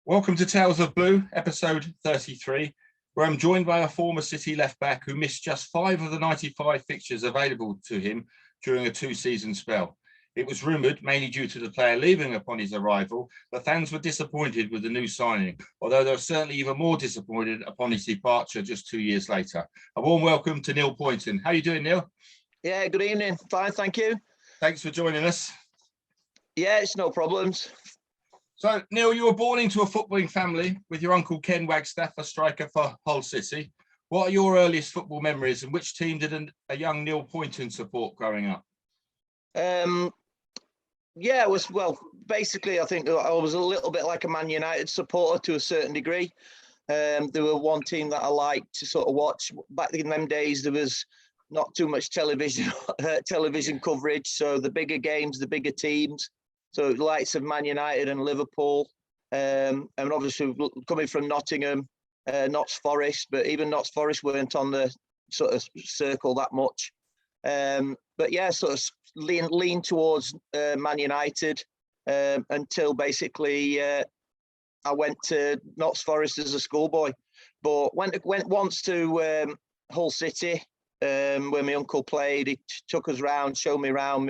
Welcome to Tales of Blue, episode 33, where I'm joined by a former City left-back who missed just 5 of the 95 fixtures available to him during a two-season spell. It was rumoured, mainly due to the player leaving upon his arrival, that fans were disappointed with the new signing, although they were certainly even more disappointed upon his departure just 2 years later. A warm welcome to Neil Pointon. How are you doing, Neil? Yeah, good evening. Fine, thank you. Thanks for joining us. Yeah, it's no problems. So, Neil, you were born into a footballing family with your uncle Ken Wagstaff, a striker for Hull City. What are your earliest football memories, and which team did a young Neil Pointon support growing up? Yeah, it was, basically, I think I was a little bit like a Man United supporter to a certain degree. There were one team that I liked to sort of watch. Back in them days, there was not too much television coverage. So the bigger games, the bigger teams. So the likes of Man United and Liverpool. And obviously coming from Nottingham, Notts Forest, but even Notts Forest weren't on the sort of circle that much. But yeah, sort of lean towards Man United until basically I went to Notts Forest as a schoolboy. But went once to Hull City where my uncle played. He took us round, showed me around.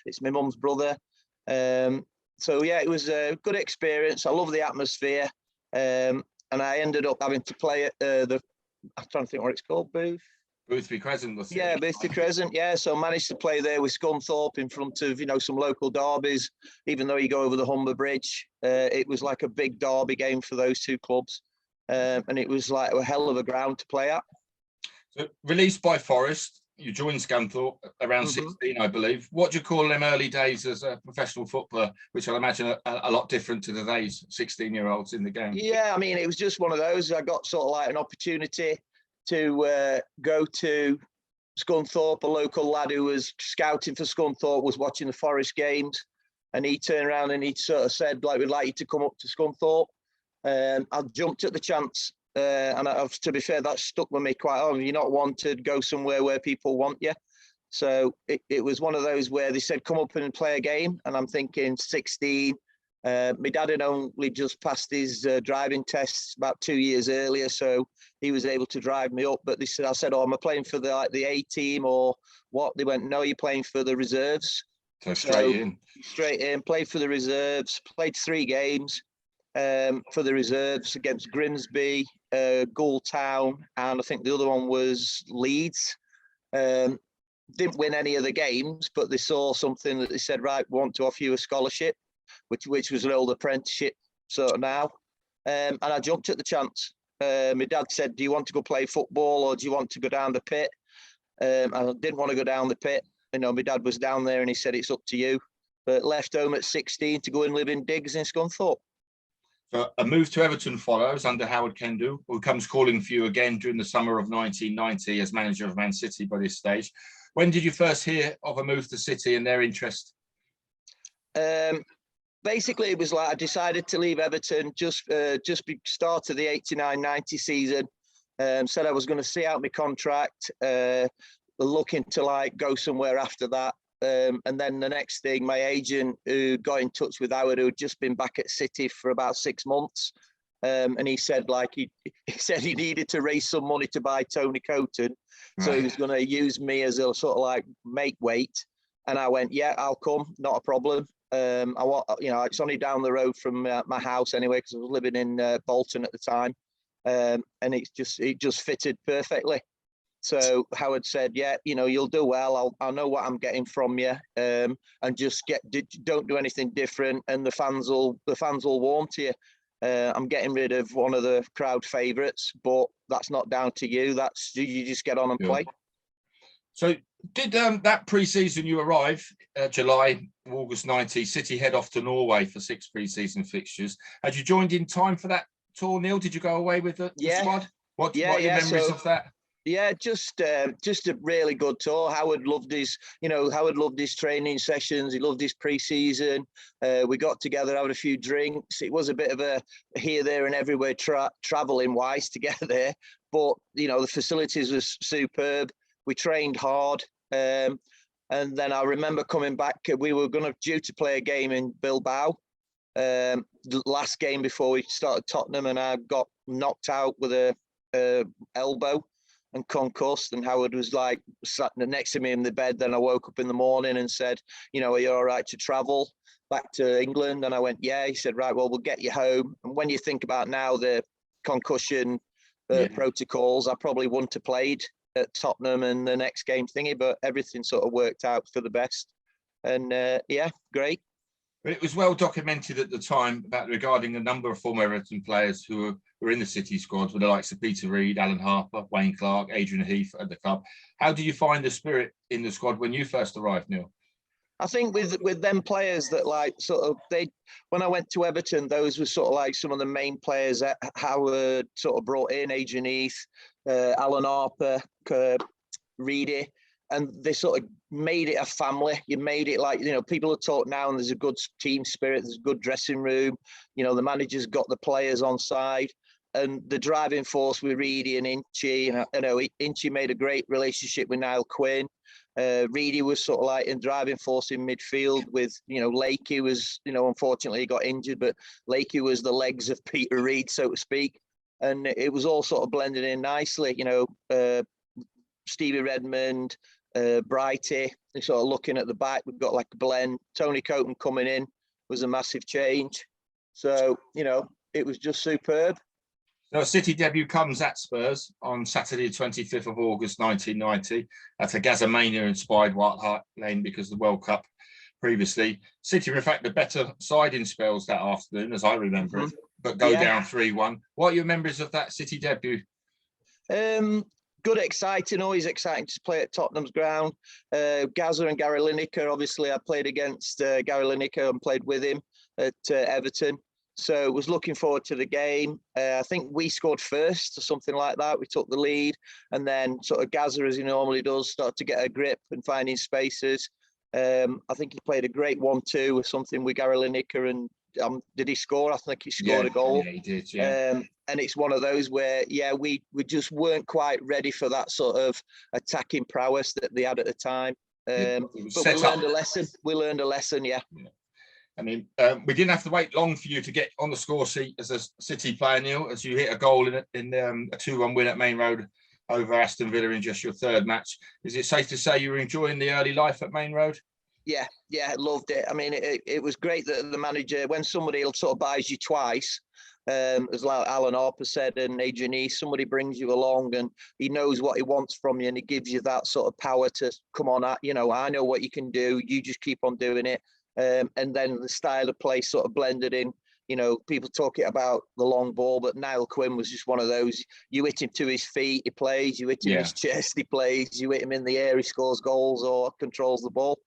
It's my mum's brother. So yeah, it was a good experience. I love the atmosphere. And I ended up having to play at I'm trying to think what it's called, Boothby Crescent was it? Yeah, Boothby Crescent, yeah. So I managed to play there with Scunthorpe in front of, some local derbies. Even though you go over the Humber Bridge, it was like a big derby game for those two clubs. And it was like a hell of a ground to play at. So, released by Forest, you joined Scunthorpe around 16, I believe. What do you call them early days as a professional footballer, which I'll imagine a lot different to today's 16-year-olds in the game? Yeah, I mean, it was just one of those. I got sort of like an opportunity to go to Scunthorpe. A local lad who was scouting for Scunthorpe was watching the Forest games, and he turned around and he sort of said, like, we'd like you to come up to Scunthorpe. I jumped at the chance. And to be fair, that stuck with me quite long. You're not wanted, go somewhere where people want you. So it was one of those where they said, come up and play a game. And I'm thinking 16. My dad had only just passed his driving tests about 2 years earlier, so he was able to drive me up. But I said, am I playing for the A team or what? They went, no, you're playing for the reserves. So straight in, played for the reserves, played 3 games for the reserves against Grimsby, Gould Town, and I think the other one was Leeds. Didn't win any of the games, but they saw something that they said, right, we want to offer you a scholarship, which was an old apprenticeship sort of now. And I jumped at the chance. My dad said, do you want to go play football or do you want to go down the pit? I didn't want to go down the pit. My dad was down there and he said, it's up to you. But left home at 16 to go and live in digs in Scunthorpe. So a move to Everton follows under Howard Kendall, who comes calling for you again during the summer of 1990 as manager of Man City by this stage. When did you first hear of a move to City and their interest? Basically, it was like I decided to leave Everton just start of the 89-90 season. Said I was going to see out my contract, looking to like go somewhere after that. And then the next thing, my agent who got in touch with Howard, who had just been back at City for about 6 months, and he said he said he needed to raise some money to buy Tony Coton, so he was going to use me as a sort of like make weight. And I went, yeah, I'll come, not a problem. It's only down the road from my house anyway, because I was living in Bolton at the time, and it just fitted perfectly. So Howard said, yeah, you'll do well. I'll know what I'm getting from you, and just don't do anything different, and the fans will warm to you. I'm getting rid of one of the crowd favourites, but that's not down to you. That's you just get on and play. So did that pre-season you arrive July, August 90, City head off to Norway for 6 pre-season fixtures. Had you joined in time for that tour, Neil? Did you go away with the squad? What are your memories of that? Yeah, just a really good tour. Howard loved his training sessions. He loved his pre-season. We got together, had a few drinks. It was a bit of a here, there, and everywhere traveling wise to get there, but the facilities was superb. We trained hard, and then I remember coming back. We were due to play a game in Bilbao, The last game before we started Tottenham, and I got knocked out with a elbow and concussed. And Howard was like sat next to me in the bed. Then I woke up in the morning and said, are you all right to travel back to England? And I went, yeah. He said, right, well, we'll get you home. And when you think about now the concussion protocols, I probably wouldn't have played at Tottenham and the next game thingy, but everything sort of worked out for the best. And great. But it was well documented at the time regarding a number of former Everton players who were in the City squad, with the likes of Peter Reid, Alan Harper, Wayne Clark, Adrian Heath at the club. How do you find the spirit in the squad when you first arrived, Neil? I think with them players that when I went to Everton, those were sort of like some of the main players that Howard sort of brought in, Adrian Heath, Alan Harper, Reid, and they sort of made it a family. You made it like, people are talk now, and there's a good team spirit, there's a good dressing room. The manager's got the players on side, and the driving force with Reid and Inchy. Inchy made a great relationship with Niall Quinn. Reid was sort of like in driving force in midfield with, Lakey was, unfortunately he got injured, but Lakey was the legs of Peter Reid, so to speak. And it was all sort of blended in nicely, Stevie Redmond, Brighty, sort of looking at the back. We've got like a blend. Tony Coton coming in was a massive change. So, it was just superb. So City debut comes at Spurs on Saturday, 25th of August, 1990, at a Gazamania-inspired White Hart Lane because of the World Cup previously. City were in fact the better side in spells that afternoon, as I remember it, but go down 3-1. What are your memories of that City debut? Good, exciting, always exciting to play at Tottenham's ground. Gazza and Gary Lineker, obviously I played against Gary Lineker and played with him at Everton. So was looking forward to the game. I think we scored first or something like that. We took the lead, and then sort of Gazza, as he normally does, started to get a grip and finding spaces. I think he played a great 1-2 or something with Gary Lineker, and did he score? I think he scored a goal. Yeah, he did, yeah. And it's one of those where, we just weren't quite ready for that sort of attacking prowess that they had at the time. But we learned a lesson. Yeah. I mean, we didn't have to wait long for you to get on the score sheet as a City player, Neil, as you hit a goal in a 2-1 win at Main Road over Aston Villa in just your third match. Is it safe to say you were enjoying the early life at Main Road? Yeah, loved it. I mean, it was great that the manager, when somebody sort of buys you twice, as like Alan Harper said and Adrian Heath, somebody brings you along and he knows what he wants from you, and he gives you that sort of power to come on, I know what you can do, you just keep on doing it. And then the style of play sort of blended in. People talking about the long ball, but Niall Quinn was just one of those. You hit him to his feet, he plays. You hit him in his chest, he plays. You hit him in the air, he scores goals or controls the ball.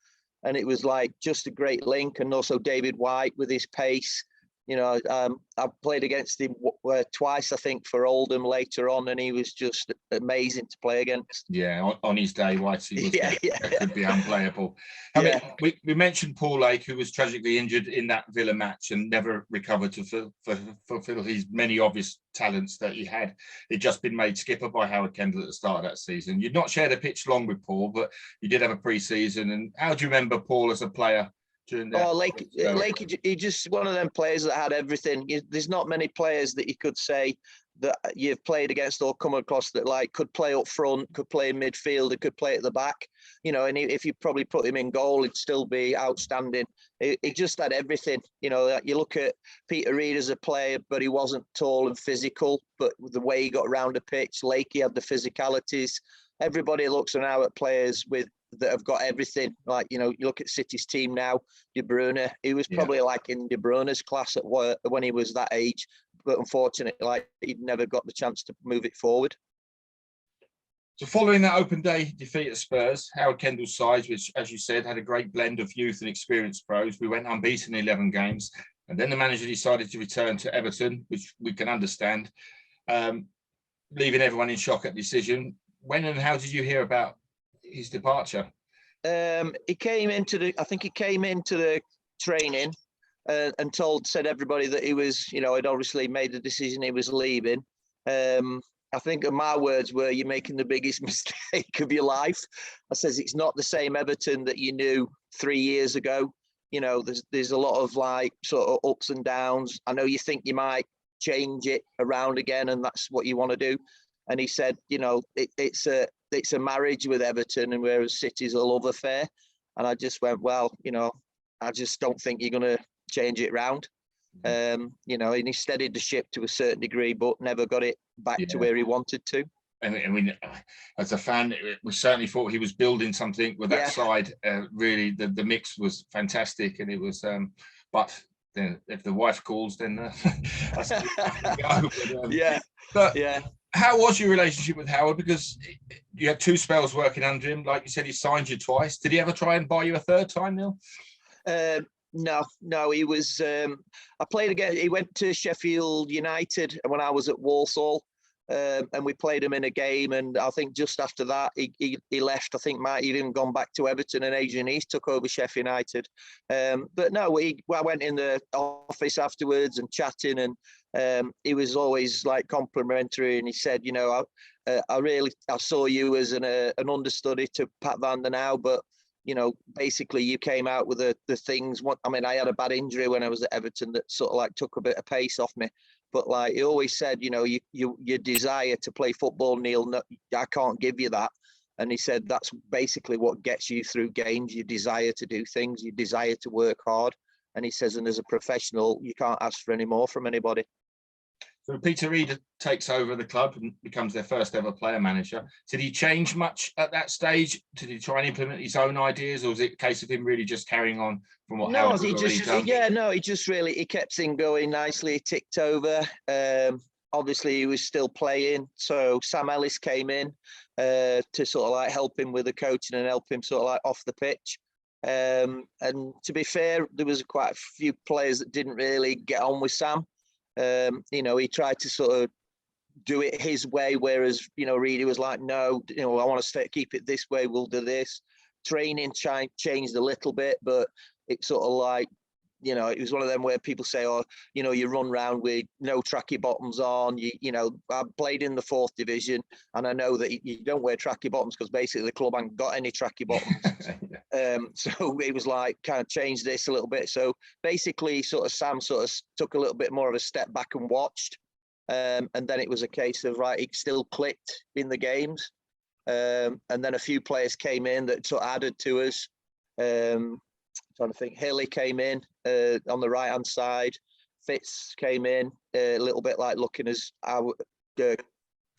And it was like just a great link. And also David White with his pace. I've played against him twice, I think, for Oldham later on, and he was just amazing to play against. Yeah, on his day, Whitey could be unplayable. I mean, we mentioned Paul Lake, who was tragically injured in that Villa match and never recovered to fulfill his many obvious talents that he had. He'd just been made skipper by Howard Kendall at the start of that season. You'd not shared a pitch long with Paul, but you did have a pre-season. And how do you remember Paul as a player? Lake, he just one of them players that had everything. There's not many players that you could say that you've played against or come across that like could play up front, could play in midfield, could play at the back. And if you probably put him in goal, he'd still be outstanding. He just had everything. You look at Peter Reid as a player, but he wasn't tall and physical. But with the way he got around the pitch, Lakey had the physicalities. Everybody looks now at players that have got everything. Like, you look at City's team now, De Bruyne, he was probably like in De Bruyne's class when he was that age, but unfortunately, like, he'd never got the chance to move it forward. So following that open day defeat at Spurs, Howard Kendall's side, which, as you said, had a great blend of youth and experienced pros, we went unbeaten in 11 games. And then the manager decided to return to Everton, which we can understand, leaving everyone in shock at the decision. When and how did you hear about his departure? He came into the training and said everybody that he was, had obviously made the decision he was leaving. I think my words were, "You're making the biggest mistake of your life." I says, "It's not the same Everton that you knew 3 years ago. you know, there's a lot of like sort of ups and downs. I know you think you might change it around again, and that's what you want to do. And he said, you know, it's a marriage with Everton, and whereas City's a love affair. And I just went, well, you know, I just don't think you're going to change it round. You know, and he steadied the ship to a certain degree, but never got it back to where he wanted to. And I mean, as a fan, we certainly thought he was building something with that side. Really, the mix was fantastic, and it was. But then, if the wife calls, then that's go. But, how was your relationship with Howard? Because you had 2 spells working under him. Like you said, he signed you twice. Did he ever try and buy you a third time, Neil? No, he was. I played again. He went to Sheffield United when I was at Walsall, and we played him in a game. And I think just after that, he left. I think he'd even gone back to Everton, and Adrian East took over Sheffield United. But no, I went in the office afterwards and chatting, and he was always like complimentary. And he said, you know, I saw you as an understudy to Pat Van der Now, but you know, basically you came out with the things. I mean, I had a bad injury when I was at Everton that sort of like took a bit of pace off me. But like he always said, you know, your desire to play football, Neil, no, I can't give you that. And he said that's basically what gets you through games. Your desire to do things, your desire to work hard. And he says, and as a professional, you can't ask for any more from anybody. So Peter Reid takes over the club and becomes their first ever player manager. Did he change much at that stage? Did he try and implement his own ideas, or was it a case of him really just carrying on from what Howard had already done? He kept things going nicely. He ticked over. Obviously, he was still playing, so Sam Ellis came in to sort of like help him with the coaching and help him sort of like off the pitch. And to be fair, there was quite a few players that didn't really get on with Sam. You know, he tried to sort of do it his way, whereas, you know, Reid was like, no, you know, I want to keep it this way, we'll do this. Training changed a little bit, but it's sort of like, you know, it was one of them where people say, oh, you know, you run around with no tracky bottoms on. You know, I played in the 4th division, and I know that you don't wear tracky bottoms because basically the club ain't got any tracky bottoms. So it was like kind of changed this a little bit. So basically, Sam took a little bit more of a step back and watched, and then it was a case of right, it still clicked in the games, and then a few players came in that sort of added to us. Trying to think, Hilly came in on the right hand side. Fitz came in a little bit like looking as how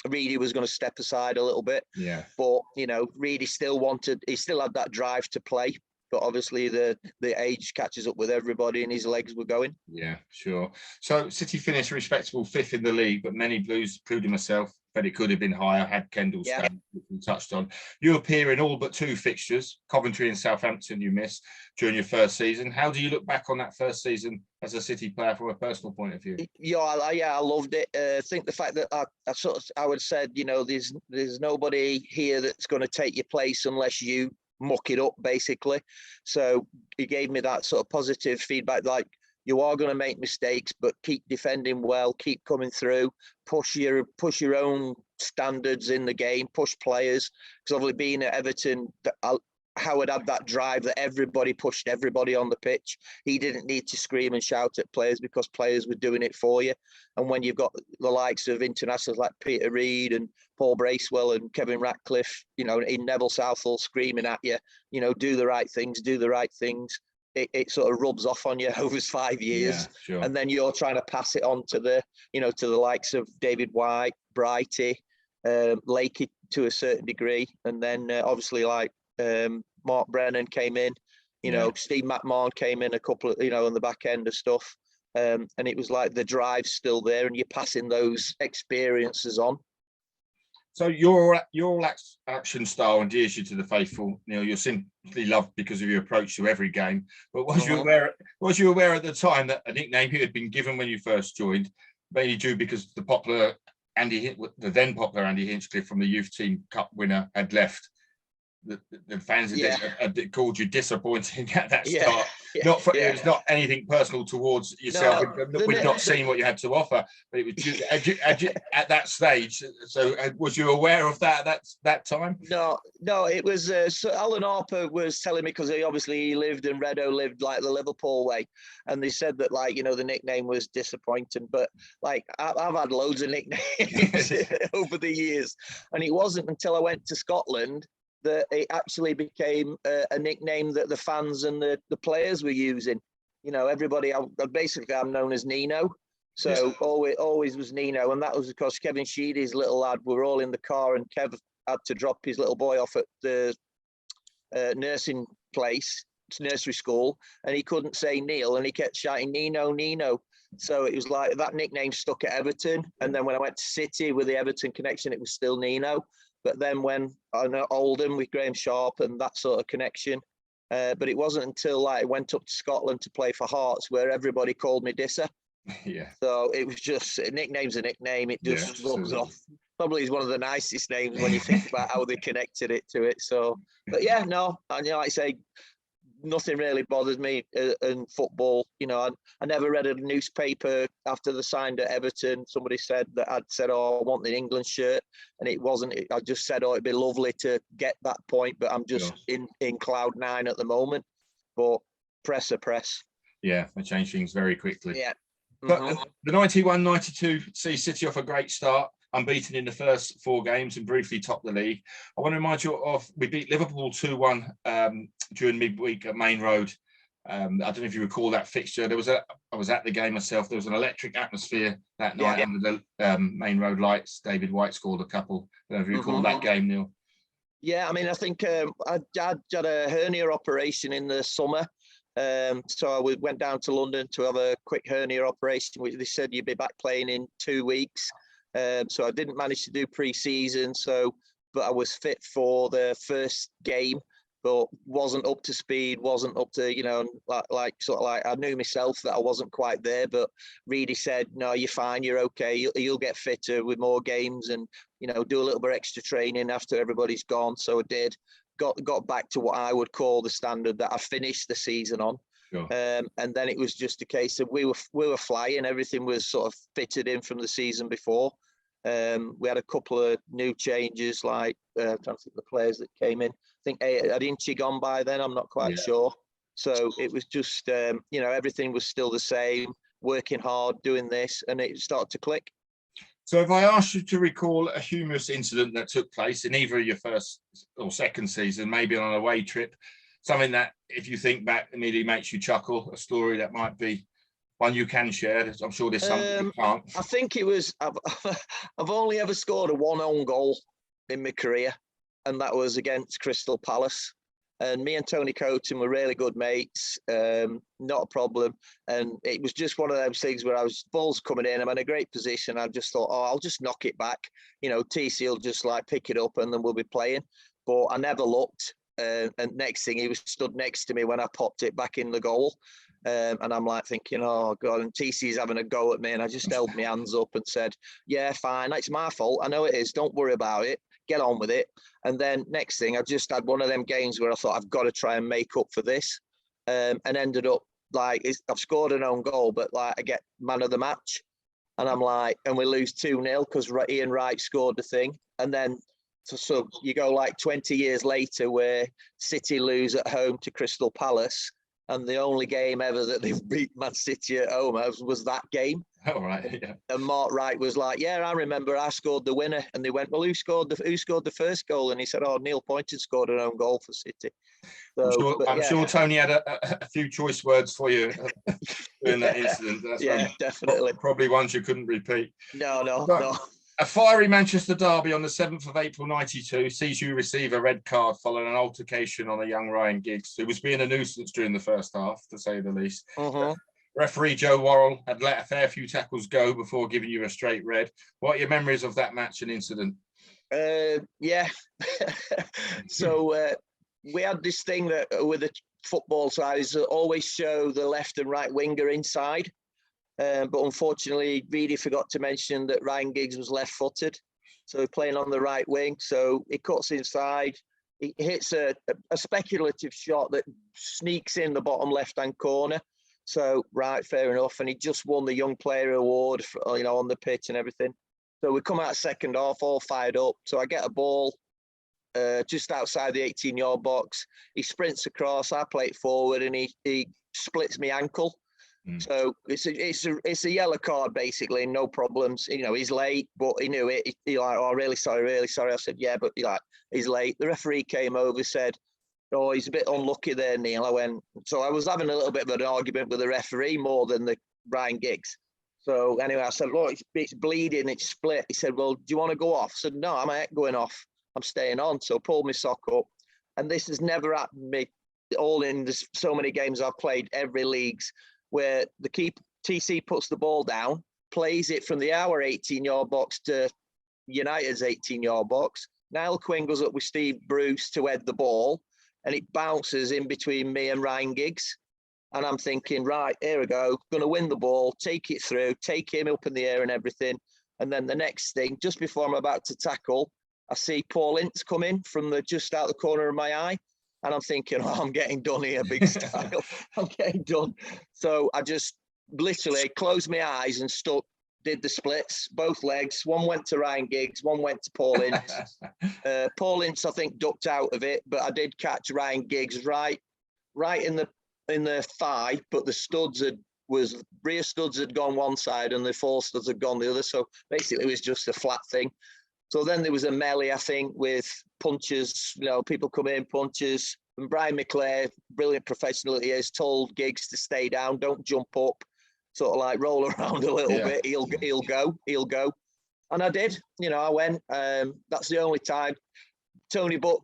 Reedy was going to step aside a little bit. Yeah. But you know, Reedy still had that drive to play. But obviously the age catches up with everybody, and his legs were going. Yeah, sure. So City finished a respectable 5th in the league, but many Blues, including myself, but it could have been higher had Kendall stayed, which we touched on. You appear in all but 2 fixtures, Coventry and Southampton you missed during your first season. How do you look back on that first season as a City player from a personal point of view? I loved it. I think the fact that I would said, you know, there's nobody here that's going to take your place unless you muck it up, basically. So he gave me that sort of positive feedback, like, you are going to make mistakes, but keep defending well, keep coming through, push your own standards in the game, push players. Because obviously being at Everton, Howard had that drive that everybody pushed everybody on the pitch. He didn't need to scream and shout at players because players were doing it for you. And when you've got the likes of internationals like Peter Reid and Paul Bracewell and Kevin Ratcliffe, you know, in Neville Southall screaming at you, you know, do the right things. It sort of rubs off on you over 5 years. Yeah, sure. And then you're trying to pass it on to the likes of David White, Brighty, Lakey to a certain degree. And then obviously like Mark Brennan came in, you know, Steve McMahon came in a couple of, you know, on the back end of stuff. And it was like the drive's still there and you're passing those experiences on. So your action style endears you to the faithful. You know, you're simply loved because of your approach to every game. But was you aware at the time that a nickname you had been given when you first joined, mainly due because the then popular Andy Hinchcliffe from the youth team cup winner had left? the fans had called you disappointing at that Yeah. start. Yeah. It was not anything personal towards yourself. We'd not seen what you had to offer, but it was at that stage. So was you aware of that time? No, it was so Alan Harper was telling me, because he lived and Redo lived like the Liverpool way, and they said that, like, you know, the nickname was disappointing. But like I've had loads of nicknames over the years, and it wasn't until I went to Scotland that it actually became a nickname that the fans and the players were using. You know, everybody, I'm known as Nino. So always was Nino, and that was because Kevin Sheedy's little lad, we were all in the car, and Kev had to drop his little boy off at the nursing place, nursery school, and he couldn't say Neil, and he kept shouting Nino, Nino. So it was like that nickname stuck at Everton. And then when I went to City with the Everton connection, it was still Nino. But then when I know Oldham with Graham Sharp and that sort of connection, but it wasn't until I went up to Scotland to play for Hearts where everybody called me Disser. Yeah. So it was just, a nickname's a nickname. It just rubs off. Probably is one of the nicest names when you think about how they connected it to it. So, but yeah, no, and like I say, nothing really bothers me in football. You know, I never read a newspaper after they signed at Everton. Somebody said that I'd said, "Oh, I want the England shirt," and it wasn't. I just said, "Oh, it'd be lovely to get that point," but I'm just in cloud nine at the moment. But press. Yeah, they change things very quickly. Yeah. But the 91-92 sees City off a great start, unbeaten in the first 4 games and briefly topped the league. I want to remind you of, we beat Liverpool 2-1 during midweek at Main Road. I don't know if you recall that fixture. I was at the game myself. There was an electric atmosphere that night under the Main Road lights. David White scored a couple. I don't know if you recall that game, Neil. Yeah, I mean, I think I had a hernia operation in the summer. So I went down to London to have a quick hernia operation, which they said you'd be back playing in 2 weeks. So I didn't manage to do pre-season. But I was fit for the first game, but wasn't up to speed, wasn't up to, you know, like I knew myself that I wasn't quite there. But Reid said, "No, you're fine, you're okay. You'll get fitter with more games, and, you know, do a little bit extra training after everybody's gone." So I did. Got back to what I would call the standard that I finished the season on. Sure. And then it was just a case of we were flying. Everything was sort of fitted in from the season before. We had a couple of new changes, like I'm trying to think the players that came in. I think had Inchi gone by then? I'm not quite sure. So it was just, you know, everything was still the same, working hard, doing this, and it started to click. So if I asked you to recall a humorous incident that took place in either your first or second season, maybe on an away trip, something that, if you think back, immediately makes you chuckle, a story that might be one you can share. I'm sure there's something you can't. I think it was, I've only ever scored one own goal in my career, and that was against Crystal Palace. And me and Tony Coton were really good mates, not a problem. And it was just one of those things where balls coming in, I'm in a great position. I just thought, oh, I'll just knock it back. You know, TC will just like pick it up and then we'll be playing. But I never looked. And next thing, he was stood next to me when I popped it back in the goal. And I'm like thinking, oh God, and TC's having a go at me. And I just held my hands up and said, yeah, fine, it's my fault. I know it is. Don't worry about it. Get on with it. And then next thing, I just had one of them games where I thought I've got to try and make up for this, and ended up like I've scored an own goal, but like I get man of the match, and I'm like, and we lose 2-0 because Ian Wright scored the thing, and then so you go like 20 years later where City lose at home to Crystal Palace. And the only game ever that they've beat Man City at home was that game. Oh, right, yeah. And Mark Wright was like, yeah, I remember I scored the winner. And they went, well, who scored the first goal? And he said, oh, Neil Pointon scored an own goal for City. So, I'm sure Tony had a few choice words for you during that incident. That's definitely. Probably ones you couldn't repeat. No. A fiery Manchester derby on the 7th of April 92 sees you receive a red card following an altercation on a young Ryan Giggs, who was being a nuisance during the first half, to say the least. Referee Joe Worrell had let a fair few tackles go before giving you a straight red. What are your memories of that match and incident? Yeah. So we had this thing that with the football side is always show the left and right winger inside. But unfortunately, Reid forgot to mention that Ryan Giggs was left-footed. So playing on the right wing. So he cuts inside. he hits a speculative shot that sneaks in the bottom left-hand corner. So, right, fair enough. And he just won the Young Player Award, for, you know, on the pitch and everything. So we come out second half, all fired up. So I get a ball just outside the 18-yard box. He sprints across, I play it forward, and he splits my ankle. So it's a yellow card, basically, no problems. You know, he's late, but he knew it. He like, oh, really sorry. I said, yeah, but he's late. The referee came over, said, oh, he's a bit unlucky there, Neil. I went, so I was having a little bit of an argument with the referee more than the Ryan Giggs. So anyway, I said, look, it's bleeding, it's split. He said, well, do you want to go off? I said, no, I'm not going off. I'm staying on. So I pulled my sock up. And this has never happened to me, all in so many games I've played, every leagues, where the TC puts the ball down, plays it from our 18-yard box to United's 18-yard box. Niall Quinn goes up with Steve Bruce to head the ball, and it bounces in between me and Ryan Giggs. And I'm thinking, right, here we go, going to win the ball, take it through, take him up in the air and everything. And then the next thing, just before I'm about to tackle, I see Paul Ince come in from just out the corner of my eye. And I'm thinking, oh, I'm getting done here, big style. I'm getting done. So I just literally closed my eyes and did the splits, both legs. One went to Ryan Giggs, one went to Paul Ince. Paul Ince, I think, ducked out of it, but I did catch Ryan Giggs right in the thigh, but the rear studs had gone one side and the fore studs had gone the other. So basically, it was just a flat thing. So then there was a melee, I think, with punches, you know, people come in, punches. And Brian McClare, brilliant professional he is, told Giggs to stay down, don't jump up, sort of like roll around a little bit. He'll go. And I did, you know, I went. That's the only time. Tony Buck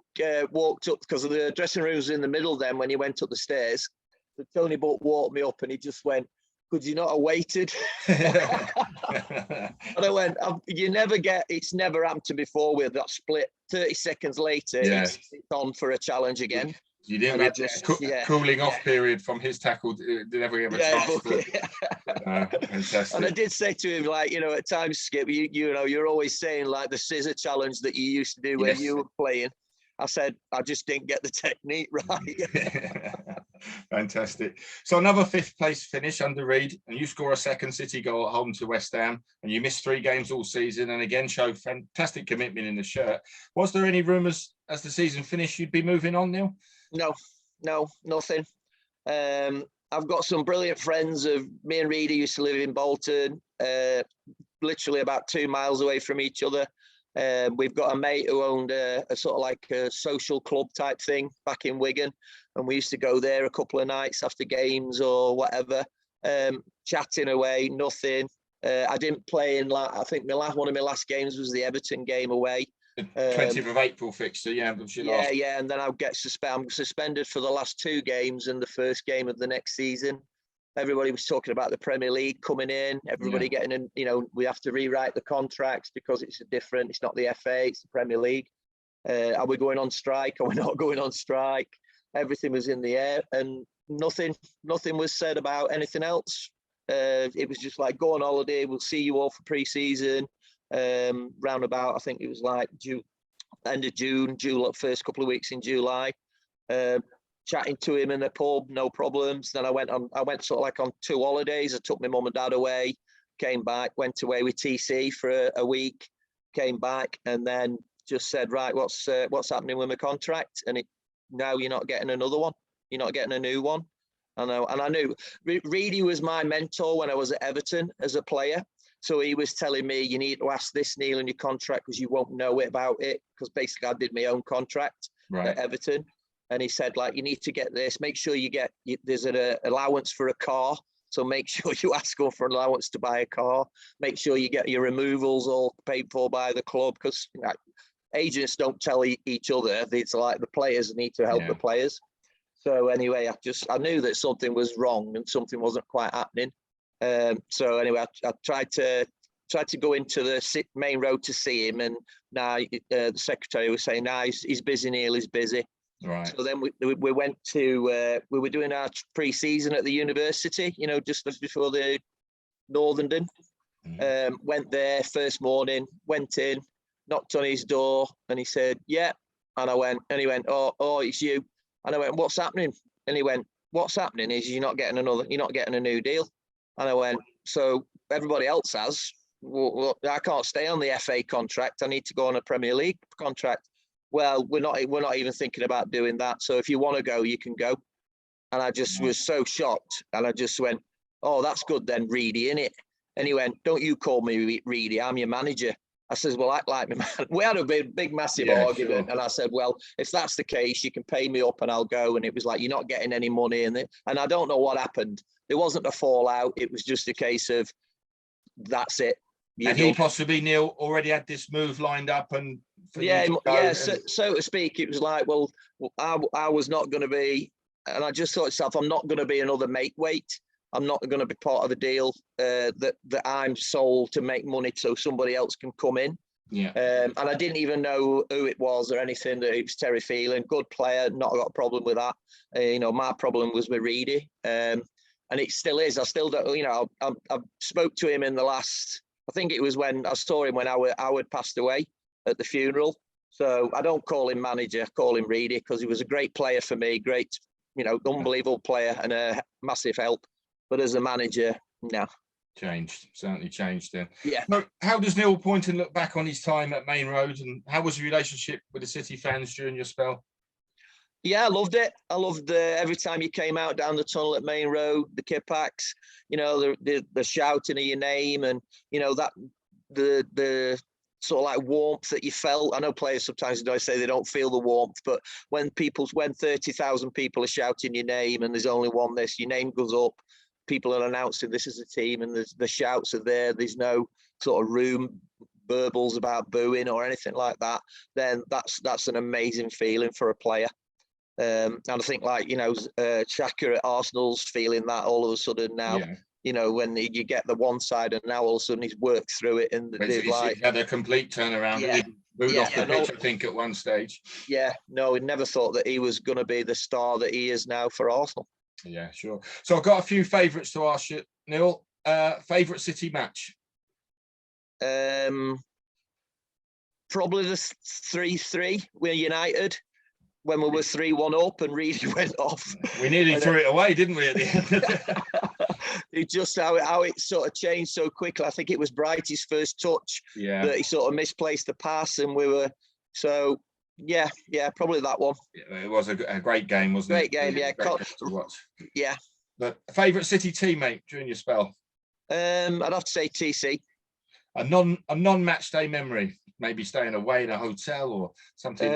walked up, because the dressing room was in the middle then when he went up the stairs. So Tony Buck walked me up and he just went, could you not have waited? And I went, it's never happened to me before with that split. 30 seconds later, it's on for a challenge again. You didn't get cooling off period from his tackle. Did never give a chance. Fantastic. And I did say to him, like, you know, at times, Skip, you know, you're always saying like the scissor challenge that you used to do when you were playing. I said, I just didn't get the technique right. Fantastic. So another 5th place finish under Reid, and you score a second City goal at home to West Ham, and you missed 3 games all season, and again showed fantastic commitment in the shirt. Was there any rumours as the season finished you'd be moving on, Neil? No, nothing. I've got some brilliant friends of me and Reid used to live in Bolton, literally about 2 miles away from each other. We've got a mate who owned a sort of like a social club type thing back in Wigan, and we used to go there a couple of nights after games or whatever, chatting away, nothing. I didn't play in, like, I think one of my last games was the Everton game away. The 20th of April fixture, and then I'll get I'm suspended for the last 2 games and the first game of the next season. Everybody was talking about the Premier League coming in, everybody getting in, you know, we have to rewrite the contracts because it's not the FA, it's the Premier League. Are we going on strike? Are we not going on strike? Everything was in the air and nothing was said about anything else. It was just like, go on holiday, we'll see you all for pre-season. Round about, I think it was like end of June, first couple of weeks in July. Chatting to him in the pub, no problems. Then I went sort of like on 2 holidays. I took my mum and dad away, came back, went away with TC for a week, came back, and then just said, right, what's happening with my contract? And now you're not getting another one. You're not getting a new one. And I knew Reid was my mentor when I was at Everton as a player. So he was telling me, you need to ask this, Neil, in your contract because you won't know about it. Because basically I did my own contract at Everton. And he said, like, you need to get this. Make sure there's an allowance for a car. So make sure you ask them for an allowance to buy a car. Make sure you get your removals all paid for by the club. Because agents don't tell each other. It's like the players need to help the players. So anyway, I knew that something was wrong and something wasn't quite happening. So anyway, I tried to go into the main road to see him. And now the secretary was saying, no, he's busy, Neil, he's busy. Right. So then we went to we were doing our pre-season at the university, you know, just before the Northern. Went there first morning, went in, knocked on his door, and he said, "Yeah, And I went, and he went, oh, it's you. And I went, what's happening? And he went, what's happening is you're not getting a new deal. And I went, so everybody else has. Well, I can't stay on the FA contract. I need to go on a Premier League contract. Well, we're not even thinking about doing that. So if you want to go, you can go. And I just was so shocked. And I just went, oh, that's good then, Reedy, innit? And he went, don't you call me Reedy, I'm your manager. I says, well, act like me, man. We had a big massive argument. Sure. And I said, well, if that's the case, you can pay me up and I'll go. And it was like, you're not getting any money. And I don't know what happened. There wasn't a fallout. It was just a case of, that's it. And he possibly, Neil, already had this move lined up. And so to speak, it was like, well, I was not going to be, and I just thought to myself, I'm not going to be another make weight. I'm not going to be part of a deal that I'm sold to make money so somebody else can come in. Yeah. And I didn't even know who it was or anything. That it was Terry Phelan, good player, not got a problem with that. My problem was with Reedy, and it still is. I still don't. I spoke to him in the last. I think it was when I saw him when Howard passed away at the funeral. So I don't call him manager, I call him Reedy because he was a great player for me, great, unbelievable player and a massive help. But as a manager, no. Certainly changed then. Yeah. So how does Neil Pointon look back on his time at Main Road, and how was the relationship with the City fans during your spell? Yeah, I loved it. I loved every time you came out down the tunnel at Main Road, the kipbacks, the shouting of your name, and that the sort of like warmth that you felt. I know players sometimes say they don't feel the warmth, but when 30,000 people are shouting your name and there's only one your name goes up, people are announcing this is a team, and the shouts are there. There's no sort of room burbles about booing or anything like that. Then that's an amazing feeling for a player. And I think Xhaka at Arsenal's feeling that all of a sudden now. Yeah. When you get the one side, and now all of a sudden he's worked through it, and he had a complete turnaround. Yeah, he moved off the pitch, I think, at one stage. Yeah, no, he never thought that he was going to be the star that he is now for Arsenal. Yeah, sure. So I've got a few favourites to ask you, Neil. Favourite City match? Probably the 3-3 with United, when we were 3-1 up and Reid went off. We nearly threw it away, didn't we, at the end? It just how it sort of changed so quickly. I think it was Brighty's first touch that he sort of misplaced the pass, and we were probably that one. Yeah, it was a great game, wasn't it? Great game, yeah. Great game to watch. Yeah. But favourite City teammate during your spell? I'd have to say TC. A non-match day memory, maybe staying away in a hotel or something.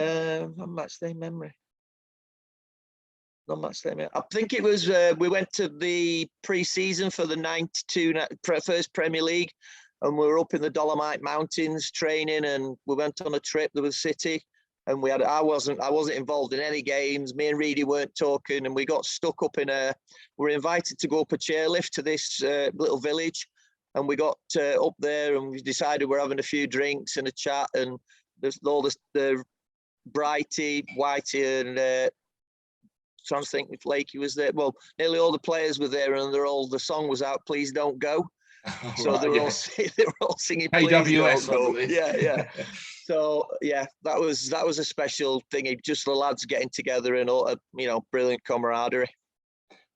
Non-match day memory. Non-match day memory. I think it was we went to the pre-season for the 92 first Premier League, and we were up in the Dolomite Mountains training, and we went on a trip. There was City, and I wasn't involved in any games. Me and Reedy weren't talking, and we got stuck up we were invited to go up a chairlift to this little village. And we got up there, and we decided we're having a few drinks and a chat, and there's all the Brighty, Whitey, and trying to think if Lakey was there. Well, nearly all the players were there, and the song was out, "Please Don't Go." So they were all singing AWS, probably. Yeah. So yeah, that was a special thing. Just the lads getting together and all, brilliant camaraderie.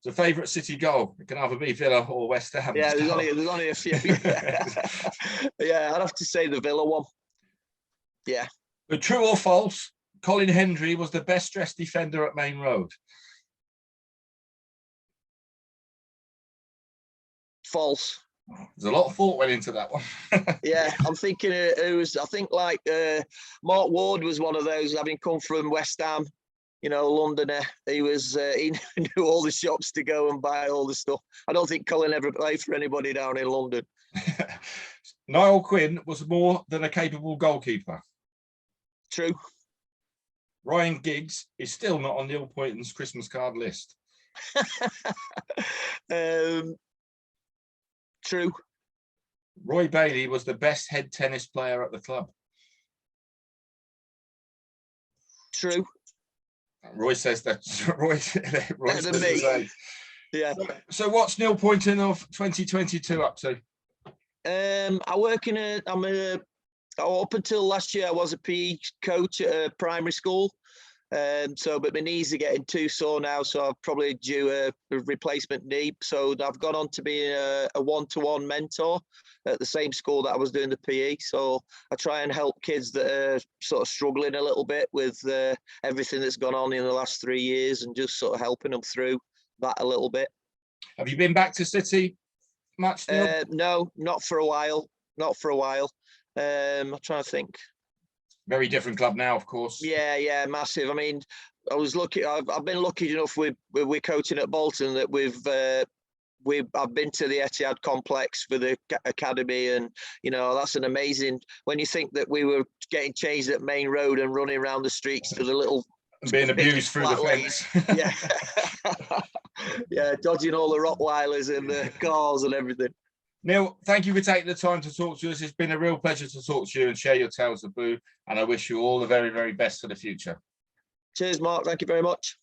So favourite City goal? It can either be Villa or West Ham. Yeah, there's only a few. Yeah, I'd have to say the Villa one. Yeah. But true or false, Colin Hendry was the best dressed defender at Main Road? False. There's a lot of thought went into that one. Yeah, I'm thinking Mark Ward was one of those, having come from West Ham. Londoner. He knew all the shops to go and buy all the stuff. I don't think Colin ever played for anybody down in London. Niall Quinn was more than a capable goalkeeper. True. Ryan Giggs is still not on Neil Pointon's Christmas card list. True. Roy Bailey was the best head tennis player at the club. True. Roy says that. Roy says the same. Yeah. So what's Neil Pointon of 2022 up to? I work I'm a Up until last year, I was a PE coach at a primary school. But my knees are getting too sore now, so I've probably due a replacement knee. So I've gone on to be a one-to-one mentor at the same school that I was doing the PE. So I try and help kids that are sort of struggling a little bit with everything that's gone on in the last 3 years, and just sort of helping them through that a little bit. Have you been back to City much, Neil? No, not for a while. Not for a while. I'm trying to think. Very different club now, of course. Yeah, massive. I mean, I've been lucky enough with we're coaching at Bolton that I've been to the Etihad complex for the academy, and that's an amazing. When you think that we were getting changed at Main Road and running around the streets to the little and being abused through the fence. Yeah, yeah, dodging all the Rottweilers and the cars and everything. Neil, thank you for taking the time to talk to us. It's been a real pleasure to talk to you and share your tales of Boo, and I wish you all the very, very best for the future. Cheers, Mark. Thank you very much.